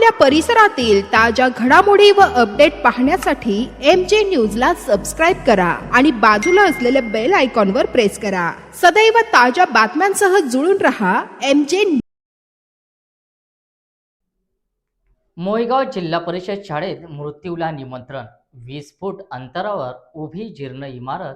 आपल्या परिसरातील ताज्या घडामोडी व अपडेट पाहण्यासाठी MJ न्यूजला सबस्क्राईब करा आणि बाजूला असलेल्या बेल आयकॉनवर प्रेस करा। सदैव ताज्या बातम्यांसह जुळून रहा MJ। मोयगाव जिल्हा परिषद शाळेत मृत्यूला निमंत्रण, 20 फूट अंतरावर उभी जीर्ण इमारत,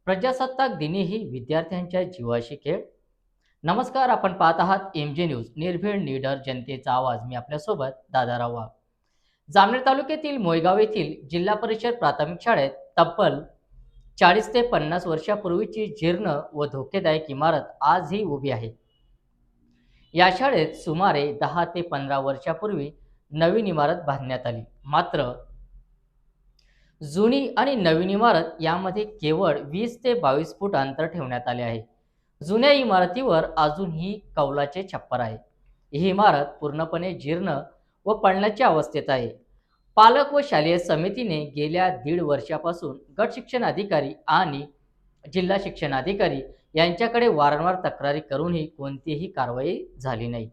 प्रजासत्ताक दिनी ही विद्यार्थ्यांच्या जीवाशी खेळ। नमस्कार, आपण पाहत आहात MJ न्यूज, निर्भीड निडर जनतेचा आवाज। मी आपल्यासोबत दादाराव वाघ। जामनेर तालुक्यातील मोयगाव येथील जिल्हा परिषद प्राथमिक शाळेत तब्बल 40 ते 50 वर्षापूर्वीची जीर्ण व धोकेदायक इमारत आजही उभी आहे। या शाळेत सुमारे 10 ते 15 वर्षापूर्वी नवीन इमारत बांधण्यात आली, मात्र जुनी आणि नवीन इमारत यामध्ये केवळ 20 ते 22 फूट अंतर ठेवण्यात आले आहे। जुन्या इमारतीवर अजूनही कौलाचे छप्पर आहे। ही इमारत पूर्णपणे जीर्ण व पडण्याच्या अवस्थेत आहे। पालक व शालेय समितीने गेल्या 1.5 वर्षापासून गट शिक्षण अधिकारी आणि जिल्हा शिक्षण अधिकारी यांच्याकडे वारंवार तक्रारी करूनही कोणतीही कारवाई झाली नाही।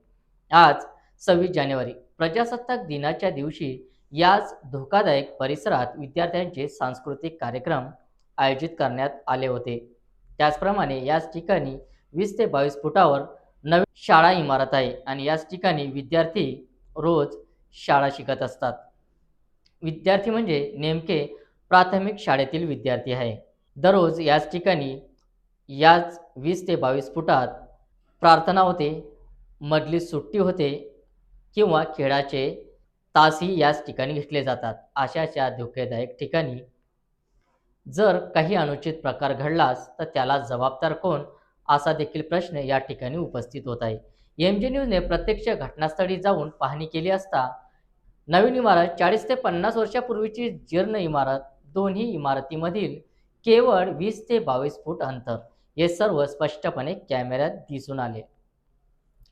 आज 26 जानेवारी प्रजासत्ताक दिनाच्या दिवशी याच धोकादायक परिसरात विद्यार्थ्यांचे सांस्कृतिक कार्यक्रम आयोजित करण्यात आले होते। त्याचप्रमाणे याच ठिकाणी 20 ते 22 फुटावर नवीन शाळा इमारत आहे आणि याच ठिकाणी विद्यार्थी रोज शाळा शिकत असतात। विद्यार्थी म्हणजे नेमके प्राथमिक शाळेतील विद्यार्थी आहे। दररोज याच ठिकाणी याच 20 ते 22 फुटात प्रार्थना होते, मधली सुट्टी होते किंवा खेळाचे तासही याच ठिकाणी घेतले जातात। अशाच्या धोकेदायक ठिकाणी जर काही अनुचित प्रकार घडलास तर त्याला जबाबदार कोण, असा देखील प्रश्न या ठिकाणी उपस्थित होत आहे। MJ न्यूजने प्रत्यक्ष घटनास्थळी जाऊन पाहणी केली असता नवीन इमारत, 40 ते 50 वर्षापूर्वीची जीर्ण इमारत, दोन्ही इमारतीमधील केवळ 20 ते 22 फूट अंतर, हे सर्व स्पष्टपणे कॅमेऱ्यात दिसून आले।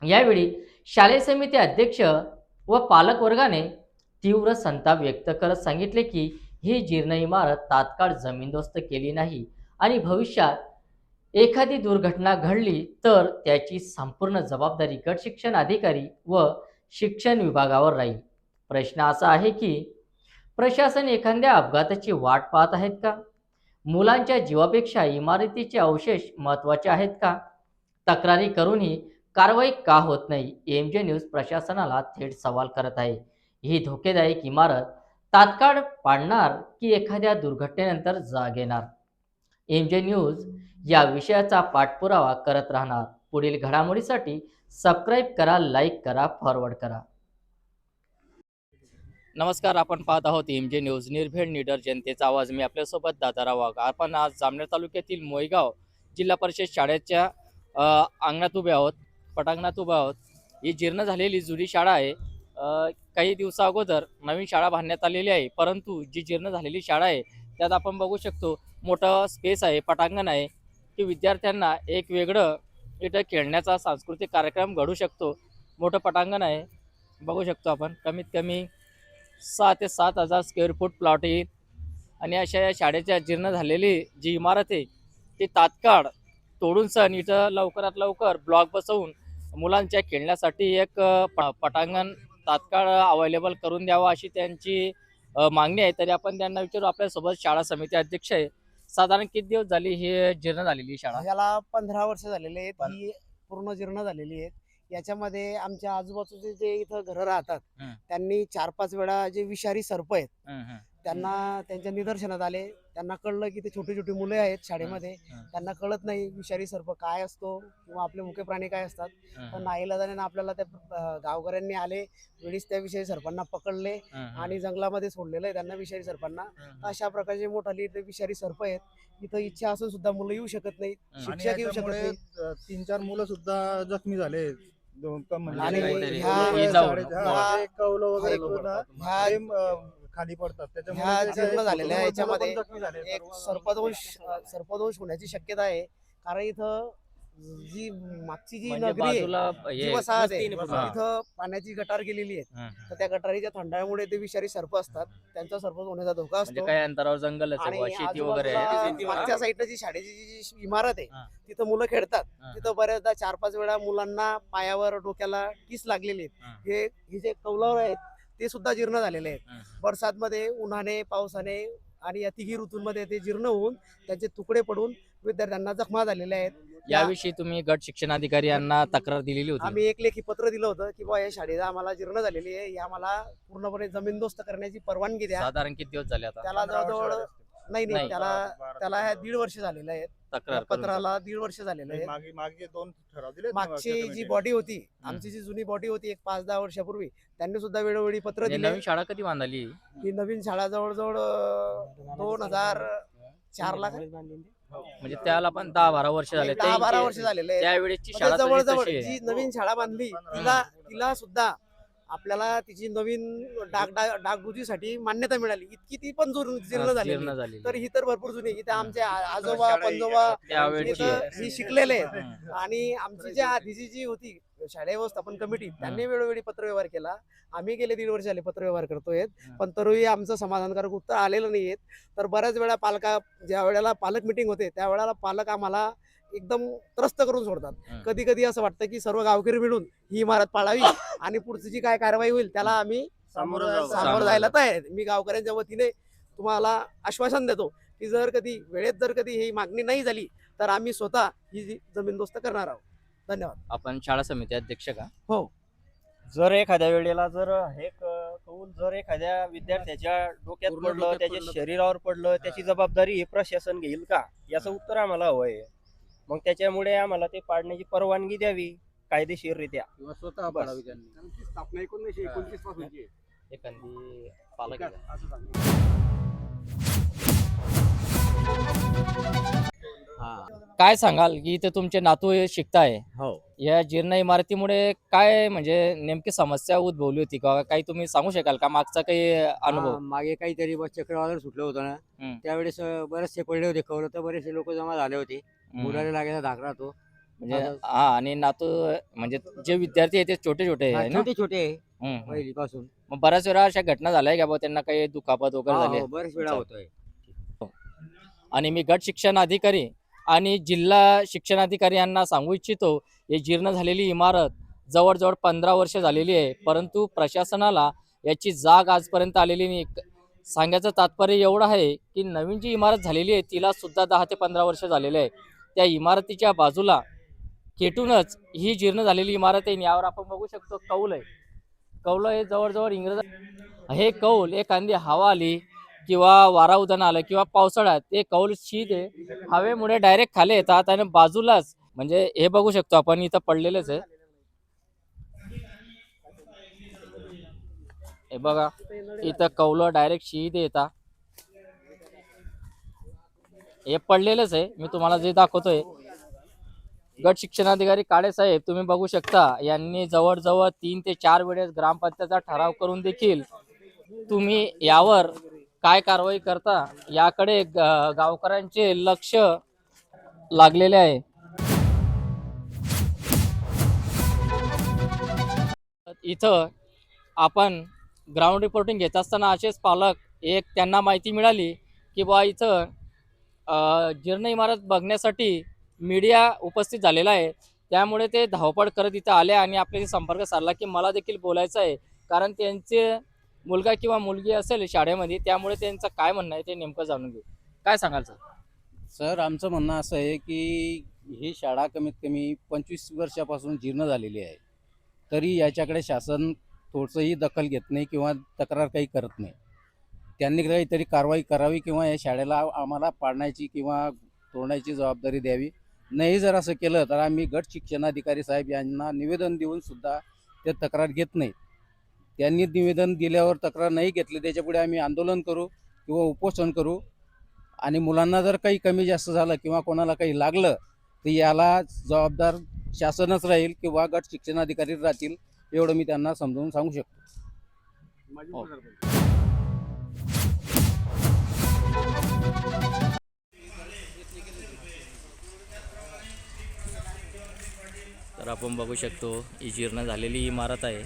यावेळी शालेय समिती अध्यक्ष व पालक वर्गाने तीव्र संताप व्यक्त करत सांगितले की ही जीर्ण इमारत तात्काळ जमीनदोस्त केली नाही आणि भविष्यात एखादी दुर्घटना घडली तर त्याची संपूर्ण जबाबदारी गट शिक्षण अधिकारी व शिक्षण विभागावर राहील। प्रश्न असा आहे की प्रशासन एखाद्या अपघाताची वाट पाहत आहेत का? मुलांच्या जीवापेक्षा इमारतीचे अवशेष महत्त्वाचे आहेत का? तक्रारी करूनही कारवाई का होत नाही? MJ न्यूज प्रशासनाला थेट सवाल करत आहे। ही धोकेदायक इमारत तात्काळ पाडणार की एखाद्या दुर्घटनेनंतर जाग येणार? MJ न्यूज या विषयाचा पाठपुरावा करत राहणार। पुढील घडामोडीसाठी सबस्क्राईब करा, लाईक करा, फॉरवर्ड करा। नमस्कार, आपण पाहत आहोत MJ न्यूज, निर्भीड निडर जनतेचा आवाज। मी आपल्यासोबत दादाराव वाघ। आपण आज जामनेर तालुक्यातील मोयगाव जिल्हा परिषद शाळेच्या अंगणात उभे आहोत, पटांगणात उभे आहोत। ही जीर्ण झालेली जुनी शाळा आहे। काही दिवसा अगोदर नवीन शाळा बांधण्यात आलेली आहे, परंतु जी जीर्ण झालेली शाळा आहे त्यात आपण बघू शकतो मोठं स्पेस आहे, पटांगण आहे की विद्यार्थ्यांना एक वेगळं इथं खेळण्याचा सांस्कृतिक कार्यक्रम घडू शकतो। मोठं पटांगण आहे, बघू शकतो आपण। कमीत कमी 6 ते 7 हजार स्क्वेअर फूट प्लॉट येईल आणि अशा या शाळेच्या जीर्ण झालेली जी इमारत आहे ती तात्काळ तोडून सण इथं लवकरात लवकर ब्लॉक बसवून मुलांच्या खेळण्यासाठी एक पटांगण तात्काळ अवेलेबल करून द्यावा अशी त्यांची मागणी आहे। तरी आपण त्यांना विचारू, आपल्यासोबत शाळा समिती अध्यक्ष आहे। साधारण किती दिवस झाली ही जीर्ण झालेली शाळा? याला 15 वर्ष झालेले आहेत। ही पूर्ण जीर्ण झालेली आहे। याच्यामध्ये आमच्या आजूबाजूचे जे इथं घरं राहतात त्यांनी 4-5 वेळा जे विषारी सर्प आहेत त्यांना त्यांच्या निदर्शनात आले। त्यांना कळलं की ते छोटी छोटी मुले आहेत शाळेमध्ये, त्यांना कळत नाही विषारी सर्प काय असतो किंवा आपले मुके प्राणी काय असतात। तर नाईलाजाने आपल्याला त्या गावकऱ्यांनी आले वेळीच त्या विषारी सर्पांना पकडले आणि जंगलामध्ये सोडलेलं आहे त्यांना विषारी सर्पांना। अशा प्रकारचे मोठाली ते विषारी सर्प आहेत। इथं इच्छा असून सुद्धा मुलं येऊ शकत नाहीत, शिक्षक येऊ शकत नाहीत। 3-4 मुलं सुद्धा जखमी झाले खाली पडतात, त्याच्यामुळे झालेल्या याच्यामध्ये एक सर्पदोष होण्याची शक्यता आहे। कारण इथं जी मागची जी नगरी आहे वसाहत आहे तिथं पाण्याची गटार गेलेली आहे, तर त्या गटारीच्या थंडामुळे ते विषारी सर्प असतात, त्यांचा सर्प होण्याचा धोका असतो। काही अंतरावर जंगल आहे, शेती वगैरे आहे। मागच्या साईडला जी शाळेची जी इमारत आहे तिथं मुलं खेळतात, तिथं बऱ्याचदा 4-5 वेळा मुलांना पायावर डोक्याला टीस लागलेली आहेत। हे जे कौलावर आहेत ते सुद्धा जीर्ण झालेले आहेत. बरसातमध्ये, उन्हाने, पावसाने आणि या तिघी ऋतूंमध्ये ते जीर्ण होऊन त्यांचे तुकडे पडून विद्यार्थ्यांना जखमा झालेल्या आहेत. याविषयी तुम्ही गट शिक्षणाधिकारी यांना तक्रार दिलेली होती. आम्ही एक लेखी पत्र दिलं होतं की बा या शाळेला आम्हाला जीर्ण झालेली आहे, या आम्हाला पूर्णपणे जमीनदोस्त करण्याची परवानगी द्या. साधारण किती दिवस झाले आता त्याला जवळजवळ नाही नाही. त्याला ह्या 1.5 वर्ष झालेले आहेत. तक्रार या करून? पत्राला 1.5 वर्ष झालेले आहेत. मागे 2 ठराव दिले मागची जी बॉडी होती, आमची जी जुनी बॉडी होती एक 5-10 वर्षापूर्वी, त्यांनी सुद्धा वेळोवेळी पत्र म्हणजे दिले. नवीन शाळा कधी बांधली? ही नवीन शाळा जवळजवळ 2004 ला म्हणजे त्याला पण 10-12 वर्ष झाले. 10-12 वर्ष झालेले आहेत. त्यावेळेची म्हणजे शाळा तशी जवळजवळ तशी आहे. जी नवीन शाळा बांधली तिला सुद्धा आपल्याला तिची नवीन डागडुजीसाठी मान्यता मिळाली. इतकी ती पण जीर्ण झालेली. जीर्ण झालेली. तर ही तर भरपूर जुनी. इथे आमचे आजोबा पंजोबा त्यावेळची इथं ही शिकलेले आहेत. आणि आमची जी आधीची जी होती शाळा व्यवस्थापन कमिटी, त्यांनी वेळोवेळी पत्रव्यवहार केला. आम्ही गेले 1.5 वर्ष झाले पत्रव्यवहार करतोय, पण तरीही आमचं समाधानकारक उत्तर आलेलं नाहीये. तर बऱ्याच वेळा ज्या वेळेला पालक मिटिंग होते त्यावेळेला पालक आम्हाला एकदम त्रस्त करून सोडतात. कधी कधी असं वाटतं की सर्व गावकरी मिळून ही इमारत पाळावी आणि पुढची जी काय कारवाई होईल त्याला आम्ही सामोरं जायला तयार आहे. मी गावकऱ्यांच्या वतीने तुम्हाला आश्वासन देतो की जर कधी ही मागणी नाही झाली तर आम्ही स्वतः ही जमीनदोस्त करणार आहोत. धन्यवाद. आपण शाळा समिती अध्यक्ष का? हो. जर एखाद्या वेळेला जर हे कौल जर एखाद्या विद्यार्थ्याच्या डोक्यात पडलं, त्याच्या शरीरावर पडलं, त्याची जबाबदारी हे प्रशासन घेईल का, याचं उत्तर आम्हाला हवंय. मग त्याच्यामुळे आम्हाला ते पाडण्याची परवानगी द्यावी कायदेशीररित्या. स्वतः पाडावी त्यांनी. स्थापना 1929 पासून एखादी पालक काय सांगाल की इथे तुमचे नातू हे शिकताय, हो. या जीर्ण इमारतीमुळे काय म्हणजे नेमकी समस्या उद्भवली होती का? काही तुम्ही सांगू शकाल का मागचा काही अनुभव? मागे काहीतरी बस चक्रवादळ सुटलं होतं ना, त्यावेळेस बरेचसे पडले होते. कवलं तर बरेचसे लोक जमा झाले होते. मुलाला लागायचा धाकरा तो म्हणजे हा, आणि नातू म्हणजे जे विद्यार्थी आहेत ते छोटे छोटे आहे ना? छोटे छोटे हम्म. पहिलीपासून. मग बऱ्याच वेळा अशा घटना झाल्या का बुवा त्यांना काही दुखापत वगैरे झाली? बरेच वेळा होतोय. आणि मी गट शिक्षण अधिकारी आणि जिल्हा शिक्षणाधिकारी यांना सांगू इच्छितो, ही जीर्ण झालेली इमारत जवळजवळ 15 वर्ष झालेली आहे, परंतु प्रशासनाला याची जाग आजपर्यंत आलेली नाही. सांगायचं तात्पर्य एवढं आहे की नवीन जी इमारत झालेली आहे तिला सुद्धा 10 ते 15 वर्ष झालेले आहे. त्या इमारतीच्या बाजूला खेटूनच ही जीर्ण झालेली इमारत आहे. यावर आपण बघू शकतो कौल आहे. कौल हे जवळजवळ इंग्रज हे कौल एखादी हवा आली किंवा वारा उदान आलं किंवा पावसाळ्यात ते कौल शीद आहे, हवेमुळे डायरेक्ट खाली येतात आणि बाजूलाच म्हणजे हे बघू शकतो आपण इथं पडलेलेच आहे. हे बघा इथं कौल डायरेक्ट शीद येतात, हे पडलेलेच आहे. मी तुम्हाला जे दाखवतोय गट शिक्षणाधिकारी काळे साहेब तुम्ही बघू शकता, यांनी जवळजवळ 3 ते 4 वेळेस ग्रामपंचायतचा ठराव करून देखील तुम्ही यावर काय कारवाई करता याकडे गावकऱ्यांचे लक्ष लागलेले आहे. इथं आपण ग्राउंड रिपोर्टिंग घेत असताना असेच पालक त्यांना माहिती मिळाली की बा इथं जीर्ण इमारत बघण्यासाठी मीडिया उपस्थित झालेला आहे. त्यामुळे ते धावपळ करत इथं आले आणि आपल्याशी संपर्क साधला की मला देखील बोलायचं आहे, कारण त्यांचे मुलगा किंवा मुलगी असेल शाळेमध्ये, त्यामुळे त्यांचं काय म्हणणं आहे ते नेमकं जाणून घेऊ. काय सांगाल सर? सर, आमचं म्हणणं असं आहे की ही शाळा कमीत कमी 25 वर्षापासून जीर्ण झालेली आहे, तरी याच्याकडे शासन थोडंसंही दखल घेत नाही किंवा तक्रार काही करत नाही. त्यांनी काहीतरी कारवाई करावी किंवा या शाळेला आम्हाला पाडण्याची किंवा तोडण्याची जबाबदारी द्यावी. नाही जर असं केलं तर आम्ही गट शिक्षणाधिकारी साहेब यांना निवेदन देऊन सुद्धा ते तक्रार घेत नाहीत. त्यांनी निवेदन दिल्यावर तक्रार नाही घेतली त्याच्यापुढे आम्ही आंदोलन करू किंवा उपोषण करू. आणि मुलांना जर काही कमी जास्त झालं किंवा कोणाला काही लागलं तर याला जबाबदार शासनच राहील किंवा गट शिक्षणाधिकारी राहतील, एवढं मी त्यांना समजावून सांगू शकतो. तर आपण बघू शकतो ही जीर्ण झालेली इमारत आहे.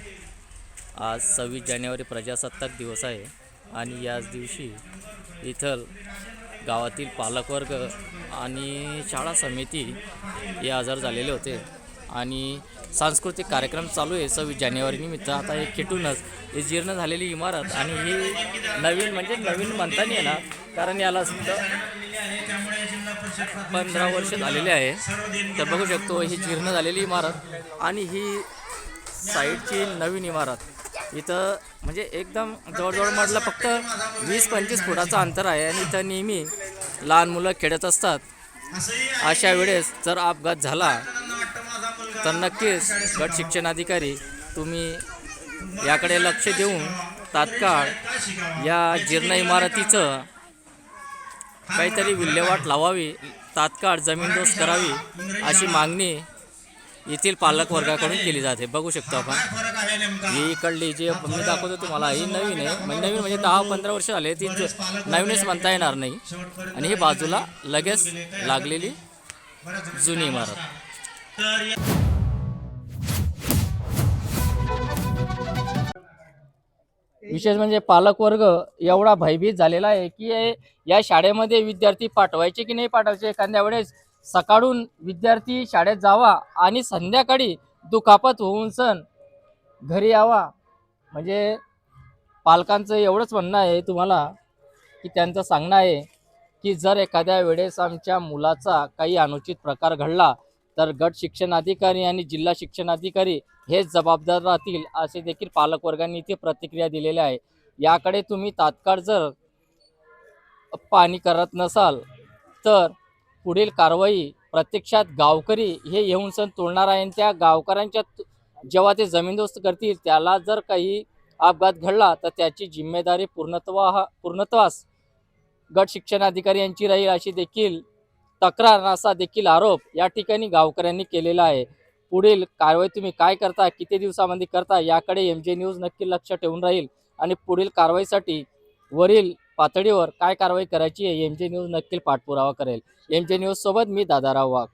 आज 26 जानेवारी प्रजासत्ताक दिवस आहे आणि याच दिवशी इथं गावातील पालकवर्ग आणि शाळा समिती हे हजर झालेले होते आणि सांस्कृतिक कार्यक्रम चालू आहे 26 जानेवारी निमित्त. आता हे खेटूनच ही जीर्ण झालेली इमारत आणि ही नवीन म्हणजे नवीन म्हणता नाही येणार, कारण याला सुद्धा 15 वर्ष झालेले आहे. तर बघू शकतो ही जीर्ण झालेली इमारत आणि ही साईडची नवीन इमारत. इथं म्हणजे एकदम जवळजवळ म्हटलं फक्त 20-25 फुटाचं अंतर आहे आणि इथं नेहमी लहान मुलं खेळत असतात. अशा वेळेस जर अपघात झाला तर नक्कीच गट शिक्षणाधिकारी तुम्ही याकडे लक्ष देऊन तात्काळ या जीर्ण इमारतीचं काहीतरी विल्हेवाट लावावी, तात्काळ जमीनदोस्त करावी अशी मागणी येथील पालकवर्गाकडून केली जाते. बघू शकतो आपण ही इकडली जी मी दाखवतो तुम्हाला ही नवीन आहे. नवीन म्हणजे 10-15 वर्ष झाले, ती नवीनच म्हणता येणार नाही. आणि ही बाजूला लगेच लागलेली जुनी इमारत. विशेष म्हणजे पालकवर्ग एवढा भयभीत झालेला आहे की या शाळेमध्ये विद्यार्थी पाठवायचे की नाही पाठवायचे. एखाद्या वेळेस सकाळून विद्यार्थी शाळेत जावा आणि संध्याकाळी दुखापत होऊन सण घरी यावा. म्हणजे पालकांचं एवढंच म्हणणं आहे तुम्हाला की त्यांचं सांगणं आहे की जर एखाद्या वेळेस आमच्या मुलाचा काही अनुचित प्रकार घडला तर गट शिक्षणाधिकारी आणि जिल्हा शिक्षणाधिकारी हेच जबाबदार राहतील, असे देखील पालकवर्गांनी इथे प्रतिक्रिया दिलेल्या आहे. याकडे तुम्ही तात्काळ जर पाहणी करत नसाल तर पुढील कारवाई प्रत्यक्षात गावकरी हे येऊन सण तोडणार आहे. त्या गावकऱ्यांच्या जेव्हा ते जमीनदोस्त करतील त्याला जर काही अपघात घडला तर त्याची जिम्मेदारी पूर्णत्वास गट शिक्षणाधिकारी यांची राहील, अशी देखील तक्रार असा देखील आरोप या ठिकाणी गावकऱ्यांनी केलेला आहे. पुढील कारवाई तुम्ही काय करता, किती दिवसामध्ये करता, याकडे MJ न्यूज नक्की लक्ष ठेवून राहील आणि पुढील कारवाईसाठी वरील पातळीवर काय कारवाई करायची आहे MJ न्यूज नक्की पाठपुरावा करेल. MJ न्यूज सोबत मी दादाराव वाघ.